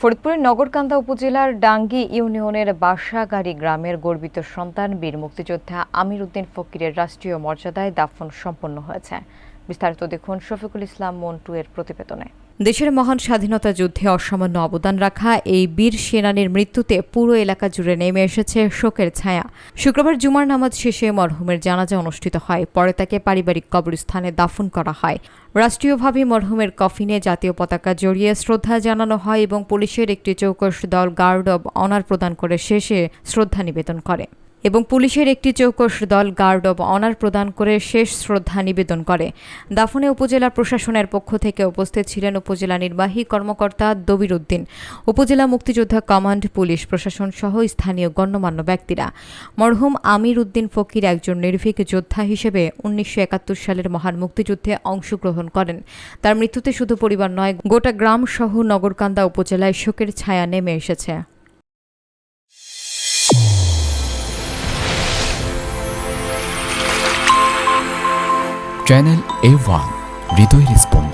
ফরিদপুরের নগরকান্দা উপজেলার ডাঙ্গি ইউনিয়নের বাসাগাড়ী গ্রামের গর্বিত সন্তান বীর মুক্তিযোদ্ধা আমির উদ্দিন ফকিরের রাষ্ট্রীয় মর্যাদায় দাফন সম্পন্ন হয়েছে। বিস্তারিত দেখুন শফিকুল ইসলাম মন্টু এর প্রতিবেদনে। দেশের মহান স্বাধীনতা যুদ্ধে অসামান্য অবদান রাখা এই বীর সেনানীর মৃত্যুতে পুরো এলাকা জুড়ে নেমে এসেছে শোকের ছায়া। শুক্রবার জুমার নামাজ শেষে মরহুমের জানাজা অনুষ্ঠিত হয়। পরে তাকে পারিবারিক কবরস্থানে দাফন করা হয়। রাষ্ট্রীয়ভাবে মরহুমের কফিনে জাতীয় পতাকা জড়িয়ে শ্রদ্ধা জানানো হয় এবং পুলিশের একটি চৌকস দল গার্ড অব অনার প্রদান করে শেষ শ্রদ্ধা নিবেদন করে। দাফনে উপজেলা প্রশাসনের পক্ষ থেকে উপস্থিত ছিলেন উপজেলা নির্বাহী কর্মকর্তা দবির উদ্দিন, উপজেলা মুক্তিযোদ্ধা কমান্ড, পুলিশ প্রশাসন সহ স্থানীয় গণ্যমান্য ব্যক্তিরা। মরহুম আমির উদ্দিন ফকির একজন নির্ভীক যোদ্ধা হিসেবে 1971 সালের মহান মুক্তিযুদ্ধে অংশগ্রহণ করেন। তার মৃত্যুতে শুধু পরিবার নয়, গোটা গ্রাম সহ নগরকান্দা উপজেলায় শোকের ছায়া নেমে এসেছে। চ্যানেল A1 হৃদয়ের স্পন্দন।